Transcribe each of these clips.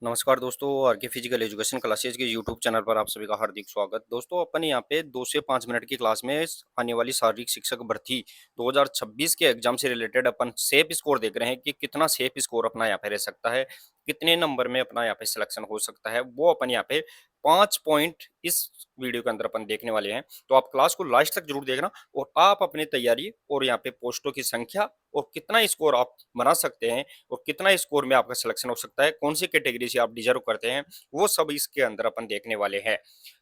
नमस्कार दोस्तों, आर के फिजिकल एजुकेशन क्लासेज के यूट्यूब चैनल पर आप सभी का हार्दिक स्वागत। दोस्तों, अपन यहाँ पे 2 से 5 मिनट की क्लास में आने वाली शारीरिक शिक्षक भर्ती 2026 के एग्जाम से रिलेटेड अपन सेफ स्कोर देख रहे हैं कि कितना सेफ स्कोर अपना यहाँ पे रह सकता है, कितने नंबर में अपना यहाँ पे सिलेक्शन हो सकता है। वो अपन यहाँ पे 5 पॉइंट इस वीडियो के अंदर अपन देखने वाले हैं। तो आप क्लास को लास्ट तक जरूर देखना और आप अपनी तैयारी और यहाँ पे पोस्टों की संख्या और कितना स्कोर आप बना सकते हैं और कितना स्कोर में आपका सिलेक्शन हो सकता है, कौन सी कैटेगरी से आप डिजर्व करते हैं, वो सब इसके अंदर अपन देखने वाले हैं।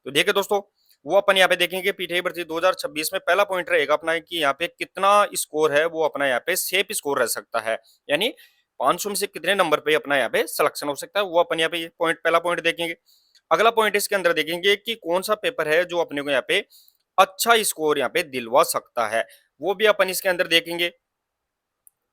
तो देखिए दोस्तों, वो अपन यहाँ पे देखेंगे पीटीआई भर्ती 2026 में पहला पॉइंट रहेगा अपना कि यहाँ पे कितना स्कोर है वो अपना यहाँ पे सेफ स्कोर रह सकता है, यानी 500 में से कितने नंबर पे अपना यहाँ पे सिलेक्शन हो सकता है, वो अपन यहाँ पे पॉइंट पहला पॉइंट देखेंगे। अगला पॉइंट इसके अंदर देखेंगे कि कौन सा पेपर है जो अपने को यहाँ पे अच्छा स्कोर यहाँ पे दिलवा सकता है, वो भी अपन इसके अंदर देखेंगे।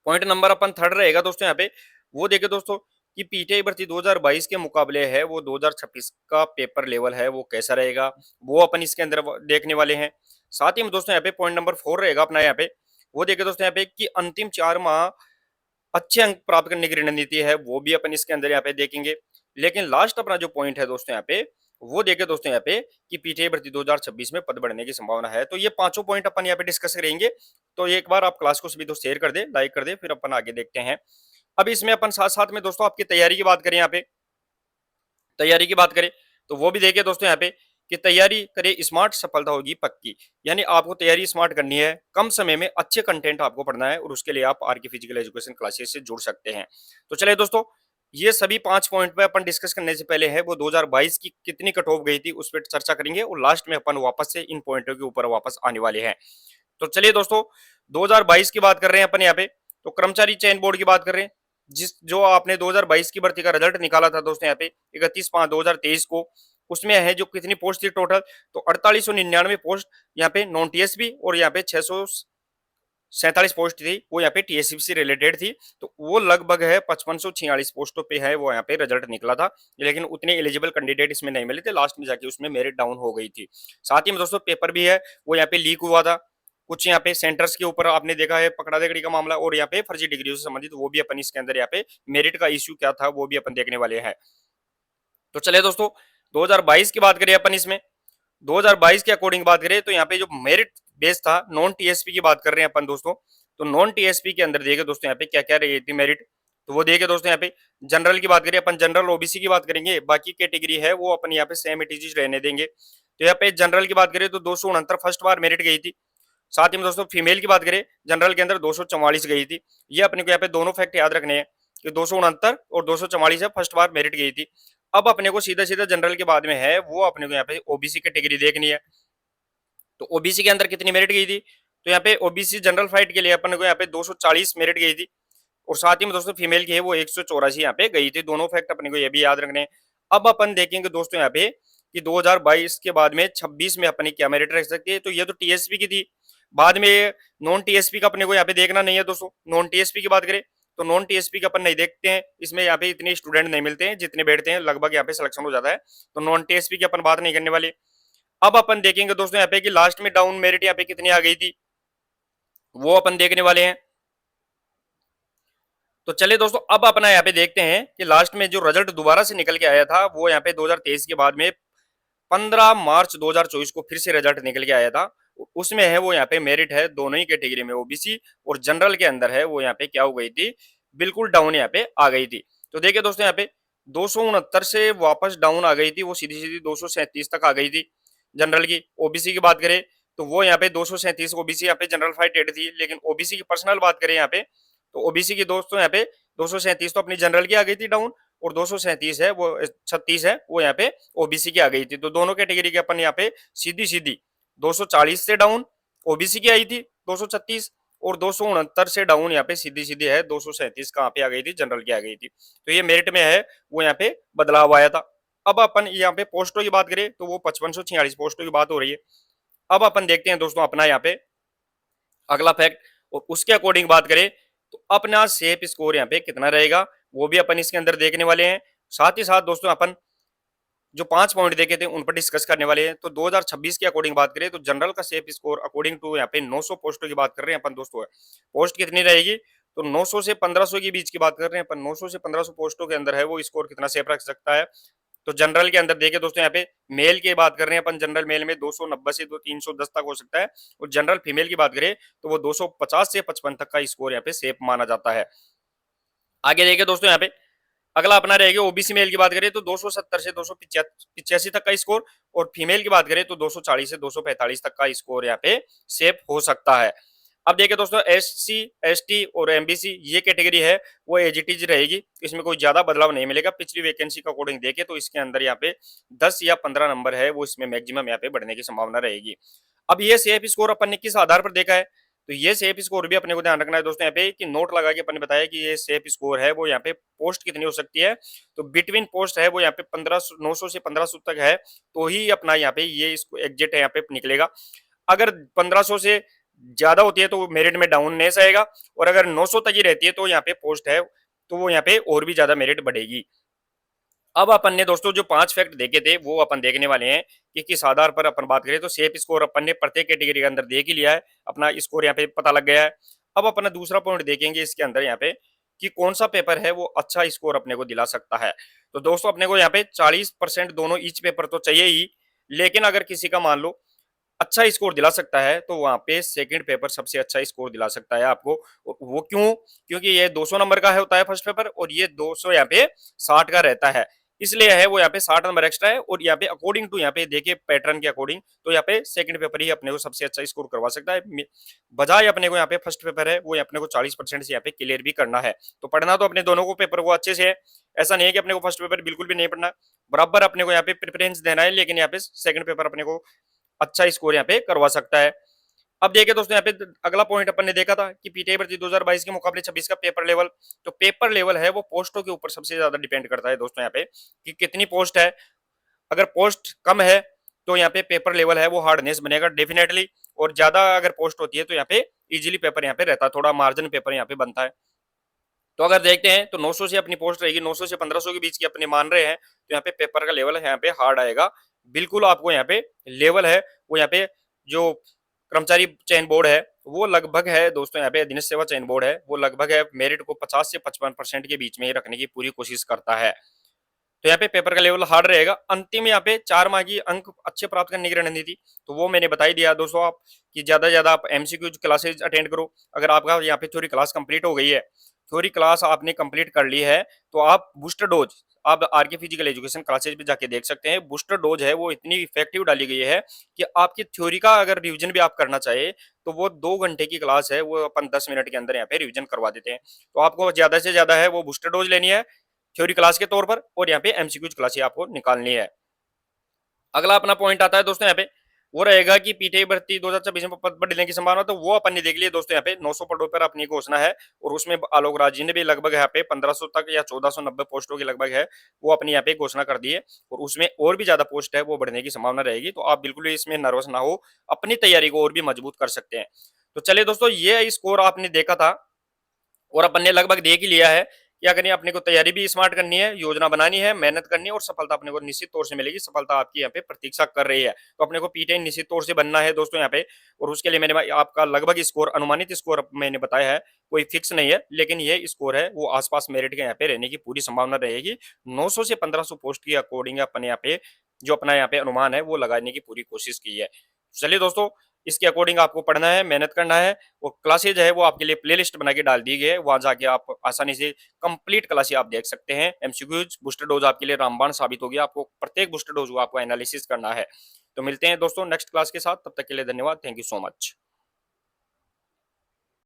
पॉइंट नंबर अपन थर्ड रहेगा दोस्तों यहाँ पे, वो देखिए दोस्तों कि पीटीआई भर्ती 2022 के मुकाबले है वो 2026 का पेपर लेवल है वो कैसा रहेगा, वो अपन इसके अंदर देखने वाले हैं। साथ ही में दोस्तों यहाँ पे पॉइंट नंबर 4 रहेगा अपना यहाँ पे, वो देखिए दोस्तों यहाँ पे कि अंतिम 4 माह अच्छे अंक प्राप्त करने की रणनीति है, वो भी अपन इसके अंदर यहाँ पे देखेंगे। लेकिन लास्ट अपना जो पॉइंट है दोस्तों यहाँ पे, वो देखे दोस्तों यहाँ पे कि पीटीआई भर्ती 2026 में पद बढ़ने की संभावना है। तो ये पांचों पॉइंट अपन यहाँ पे डिस्कस करेंगे। तो एक बार आप क्लास को सभी दोस्त शेयर कर दे, लाइक कर दे, फिर अपन आगे देखते हैं। अब इसमें अपन साथ साथ में दोस्तों आपकी तैयारी की बात करें, यहाँ पे तैयारी की बात करें तो वो भी देखिए दोस्तों यहाँ पे कि तैयारी करें स्मार्ट, सफलता होगी पक्की। यानी आपको तैयारी स्मार्ट करनी है, कम समय में अच्छे कंटेंट आपको पढ़ना है और उसके लिए आप आर के फिजिकल एजुकेशन क्लासेस से जुड़ सकते हैं। तो चलिए दोस्तों, ये सभी 5 पॉइंट पे अपन डिस्कस करने से पहले है वो 2022 की कितनी कट ऑफ गई थी उस पर चर्चा करेंगे और लास्ट में अपन वापस से इन पॉइंटों के ऊपर वापस आने वाले हैं। तो चलिए दोस्तों, 2022 की बात कर रहे हैं अपन यहाँ पे, तो कर्मचारी चयन बोर्ड की बात कर रहे हैं। जिस जो आपने 2022 की भर्ती का रिजल्ट निकाला था दोस्तों यहाँ पे 31/5/2023 को, उसमें है जो कितनी पोस्ट थी टोटल, तो 4899 पोस्ट यहाँ पे नॉन टीएसपी और यहाँ पे 647 पोस्ट थी वो यहाँ पे टीएसपी से रिलेटेड थी। तो वो लगभग है 5546 पोस्टों पे है वो यहाँ पे रिजल्ट निकला था। लेकिन उतने एलिजिबल कैंडिडेट इसमें नहीं मिले थे, लास्ट में जाके उसमें मेरिट डाउन हो गई थी। साथ ही में दोस्तों पेपर भी है वो यहाँ पे लीक हुआ था, कुछ यहाँ पे सेंटर्स के ऊपर आपने देखा है पकड़ा देखड़ी का मामला, और यहाँ पे फर्जी डिग्रियों से संबंधित वो भी अपन इसके अंदर यहाँ पे मेरिट का इश्यू क्या था वो भी अपन देखने वाले हैं। तो चले दोस्तों, 2022 की बात करें अपन इसमें, 2022 के अकॉर्डिंग बात करें तो यहाँ पे जो मेरिट बेस था नॉन टीएसपी की बात कर रहे हैं अपन दोस्तों। तो नॉन टीएसपी के अंदर देखिए दोस्तों यहाँ पे क्या क्या रही थी मेरिट, तो वो देखिए दोस्तों यहाँ पे जनरल की बात करें अपन, जनरल ओबीसी की बात करेंगे, बाकी कैटेगरी है वो अपन यहाँ पे सेम इट इज रहने देंगे। तो यहाँ पे जनरल की बात करें तो 269 फर्स्ट बार मेरिट गई थी। साथ ही में दोस्तों फीमेल की बात करें जनरल के अंदर 244 गई थी। ये अपने को यहाँ पे दोनों फैक्ट याद रखने हैं कि 269 और 244 है फर्स्ट बार मेरिट गई थी। अब अपने को सीधा सीधा जनरल के बाद में है वो अपने को यहाँ पे ओबीसी कैटेगरी देखनी है। तो ओबीसी के अंदर कितनी मेरिट गई थी, तो यहाँ पे ओबीसी जनरल फाइट के लिए अपन को यहाँ पे 240 मेरिट गई थी। और साथ ही में दोस्तों फीमेल की है वो 184 यहाँ पे गई थी। दोनों फैक्ट अपने को ये भी याद रखने हैं। अब अपन देखेंगे दोस्तों यहाँ पे कि 2022 के बाद में 26 में अपनी क्या मेरिट रख सकती है, तो ये तो टीएसपी की थी। बाद में नॉन टीएसपी का अपने को यहाँ पे देखना नहीं है दोस्तों। नॉन टीएसपी की बात करें तो नॉन टीएसपी का अपन नहीं देखते हैं, इसमें यहाँ पे इतने स्टूडेंट नहीं मिलते हैं, जितने बैठते हैं लगभग यहाँ पे सिलेक्शन हो जाता है। तो नॉन टीएसपी की अपन बात नहीं करने वाले। अब अपन देखेंगे दोस्तों यहाँ पे कि लास्ट में डाउन मेरिट यहाँ पे कितनी आ गई थी, वो अपन देखने वाले हैं। तो चलिए दोस्तों, अब अपना यहाँ पे देखते हैं कि लास्ट में जो रिजल्ट दोबारा से निकल के आया था वो यहाँ पे 2023 के बाद में 15 मार्च 2024 को फिर से रिजल्ट निकल के आया था। उसमें है वो यहाँ पे मेरिट है दोनों ही कैटेगरी में, ओबीसी और जनरल के अंदर है वो यहाँ पे क्या हो गई थी, बिल्कुल डाउन यहाँ पे आ गई थी। तो देखिए दोस्तों यहाँ पे 269 से वापस डाउन आ गई थी, वो सीधी सीधी 237 तक आ गई थी जनरल की। ओबीसी की बात करें तो वो यहाँ पे 237 ओबीसी यहाँ पे जनरल फाइट थी। लेकिन ओबीसी की पर्सनल बात करें यहाँ पे, तो ओबीसी की दोस्तों यहाँ पे 237 तो अपनी जनरल की आ गई थी डाउन, और 237 है वो 36 है वो यहाँ पे ओबीसी की आ गई थी। तो दोनों कैटेगरी के अपन यहाँ पे सीधी सीधी 240 से डाउन ओबीसी की आई थी 236, और 269 से डाउन यहाँ पे सीधी सीधी है 237 कहाँ पे आ गई थी, जनरल की आ गई थी। तो ये मेरिट में है वो यहाँ पे बदलाव आया था। अब अपन यहाँ पे पोस्टों की बात करें तो वो 5546 पोस्टों की बात हो रही है। अब अपन देखते हैं दोस्तों अपना यहाँ पे अगला फैक्ट, और उसके अकॉर्डिंग बात करें तो अपना सेफ स्कोर यहाँ पे कितना रहेगा वो भी अपन इसके अंदर देखने वाले हैं। साथ ही साथ दोस्तों अपन जो 5 पॉइंट देखे थे उन पर डिस्कस करने वाले हैं। तो 2026 के अकॉर्डिंग बात करें तो जनरल का सेफ स्कोर अकॉर्डिंग टू यहाँ पे 900 पोस्टों की बात कर रहे हैं अपन दोस्तों। पोस्ट कितनी रहेगी, तो 900 से 1500 के बीच की बात कर रहे हैं अपन, 900 से 1500 पोस्टों के अंदर है वो स्कोर कितना सेफ रख सकता है। तो जनरल के अंदर देखिए दोस्तों, यहाँ पे मेल की बात कर रहे हैं अपन, जनरल मेल में 290 से 310 तक हो सकता है, और जनरल फीमेल की बात करें तो वो 250 से 55 तक का स्कोर यहाँ पे सेफ माना जाता है। आगे देखिए दोस्तों, यहाँ पे अगला अपना रहेगा ओबीसी मेल की बात करें तो 270 से 285 तक का स्कोर, और फीमेल की बात करें तो 240 से 245 तक का स्कोर यहाँ पे सेफ हो सकता है। अब देखिए दोस्तों, एससी, एसटी और एमबीसी ये कैटेगरी है वो एज इट इज रहेगी, इसमें कोई ज्यादा बदलाव नहीं मिलेगा। पिछली वैकेंसी का अकॉर्डिंग देखे तो इसके अंदर यहाँ पे 10 या 15 नंबर है वो इसमें मैक्सिमम यहाँ पे बढ़ने की संभावना रहेगी। अब ये सेफ स्कोर अपन ने किस आधार पर देखा है, तो ये सेफ स्कोर भी अपने को ध्यान रखना है दोस्तों, यहाँ पे कि नोट लगा के अपन ने बताया कि ये सेफ स्कोर है वो यहाँ पे पोस्ट कितनी हो सकती है, तो बिटवीन पोस्ट है वो यहाँ पे 1500, 900 से 1500 तक है, तो ही अपना यहाँ पे ये इसको एग्जिट है यहाँ पे निकलेगा। अगर 1500 से ज्यादा होती है तो मेरिट में डाउन नेस आएगा, और अगर 900 तक ही रहती है तो यहाँ पे पोस्ट है तो वो यहाँ पे और भी ज्यादा मेरिट बढ़ेगी। अब अपन ने दोस्तों जो 5 फैक्ट देखे थे वो अपन देखने वाले हैं कि किस आधार पर अपन बात करें, तो सेफ स्कोर अपन ने प्रत्येक कैटेगरी के अंदर देख ही लिया है, अपना स्कोर यहाँ पे पता लग गया है। अब अपना दूसरा पॉइंट देखेंगे इसके अंदर यहाँ पे कि कौन सा पेपर है वो अच्छा स्कोर अपने को दिला सकता है। तो दोस्तों अपने को यहाँ पे 40% दोनों ईच पेपर तो चाहिए ही, लेकिन अगर किसी का मान लो अच्छा स्कोर दिला सकता है तो वहां पे सेकंड पेपर सबसे अच्छा स्कोर दिला सकता है आपको। वो क्यों? क्योंकि ये 200 नंबर का है होता है फर्स्ट पेपर, और ये 200 यहाँ पे 60 का रहता है, इसलिए है वो यहाँ पे 60 नंबर एक्स्ट्रा है। और यहाँ पे अकॉर्डिंग टू यहाँ पे देखिए पैटर्न के अकॉर्डिंग तो यहाँ पे सेकंड पेपर ही अपने को सबसे अच्छा स्कोर करवा सकता है, बजाय अपने को यहाँ पे फर्स्ट पेपर है वो अपने को 40% से यहाँ पे क्लियर भी करना है। तो पढ़ना तो अपने दोनों को पेपर को अच्छे से है, ऐसा नहीं है कि अपने को फर्स्ट पेपर बिल्कुल भी नहीं पढ़ना, बराबर अपने को यहाँ पे प्रेफरेंस देना है, लेकिन यहाँ पे सेकंड पेपर अपने को अच्छा स्कोर यहाँ पे करवा सकता है। अब देखिए दोस्तों, यहाँ पे अगला पॉइंट अपन ने देखा था कि पीटीआई भर्ती 2022 के मुकाबले 26 का पेपर लेवल, तो पेपर लेवल है वो पोस्टों के ऊपर सबसे ज्यादा डिपेंड करता है दोस्तों, यहाँ पे कि कितनी पोस्ट है। अगर पोस्ट कम है तो यहाँ पे पेपर लेवल है वो हार्डनेस बनेगा डेफिनेटली, और ज्यादा अगर पोस्ट होती है तो यहाँ पे इजीली पेपर यहाँ पे रहता है, थोड़ा मार्जिन पेपर यहाँ पे बनता है। तो अगर देखते हैं तो 900 से अपनी पोस्ट रहेगी, 900 से 1500 के बीच की अपने मान रहे हैं, तो यहाँ पे पेपर का लेवल है यहाँ पे हार्ड आएगा। बिल्कुल आपको यहाँ पे लेवल है वो यहाँ पे जो कर्मचारी चयन बोर्ड है वो लगभग है दोस्तों, यहाँ पे अधीनस्थ सेवा चयन बोर्ड है वो लगभग है मेरिट को 50 से 55% के बीच में ही रखने की पूरी कोशिश करता है। तो यहाँ पे पेपर का लेवल हार्ड रहेगा। अंतिम यहाँ पे 4 माह की अंक अच्छे प्राप्त करने की रणनीति, तो वो मैंने बता ही दिया दोस्तों आप कि ज्यादा से ज्यादा आप एमसीक्यू क्लासेज अटेंड करो। अगर आपका यहाँ पे थ्योरी क्लास कंप्लीट हो गई है, थ्योरी क्लास आपने कंप्लीट कर ली है, तो आप बूस्टर डोज आप आरके फिजिकल एजुकेशन क्लासेज पे जाके देख सकते हैं। बूस्टर डोज है वो इतनी इफेक्टिव डाली गई है कि आपकी थ्योरी का अगर रिवीजन भी आप करना चाहे तो वो 2 घंटे की क्लास है वो अपन 10 मिनट के अंदर यहाँ पे रिवीजन करवा देते हैं। तो आपको ज्यादा से ज्यादा है वो बूस्टर डोज लेनी है थ्योरी क्लास के तौर पर, और यहाँ पे एमसीक्यूज क्लास आपको निकालनी है। अगला अपना पॉइंट आता है दोस्तों यहाँ पे वो रहेगा कि पीटीआई भर्ती 2026 में पद बढ़ने की संभावना, तो वो अपन ने देख लिया दोस्तों, यहाँ पे 900 पदों पर अपनी घोषणा है, और उसमें आलोक राज जी ने भी लगभग यहाँ पे 1500 तक या 1490 पोस्टों की लगभग है वो अपनी यहाँ पे घोषणा कर दी है, और उसमें और भी ज्यादा पोस्ट है वो बढ़ने की संभावना रहेगी। तो आप बिल्कुल इसमें नर्वस ना हो, अपनी तैयारी को और भी मजबूत कर सकते हैं। तो चलिए दोस्तों, ये स्कोर आपने देखा था और अपन ने लगभग देख ही लिया है क्या करनी है, अपने को तैयारी भी स्मार्ट करनी है, योजना बनानी है, मेहनत करनी है, और सफलता अपने को निश्चित तौर से मिलेगी। सफलता आपकी यहाँ पे प्रतीक्षा कर रही है, तो अपने को पीटीआई निश्चित तौर से बनना है दोस्तों यहाँ पे। और उसके लिए मैंने आपका लगभग स्कोर अनुमानित स्कोर मैंने बताया है, कोई फिक्स नहीं है, लेकिन ये स्कोर है वो आसपास मेरिट के यहाँ पे रहने की पूरी संभावना रहेगी। 900 से 1500 पोस्ट की अकॉर्डिंग अपन यहाँ पे जो अपना यहाँ पे अनुमान है वो लगाने की पूरी कोशिश की है। चलिए दोस्तों, इसके अकॉर्डिंग आपको पढ़ना है, मेहनत करना है, और क्लासेज है वो आपके लिए प्लेलिस्ट बना के डाल दी गई है, वहां जाके आप आसानी से कंप्लीट क्लासेज आप देख सकते हैं। एमसीक्यूज बूस्टर डोज आपके लिए रामबाण साबित होगी, आपको प्रत्येक बूस्टर डोज को आपको एनालिसिस करना है। तो मिलते हैं दोस्तों नेक्स्ट क्लास के साथ, तब तक के लिए धन्यवाद, थैंक यू सो मच।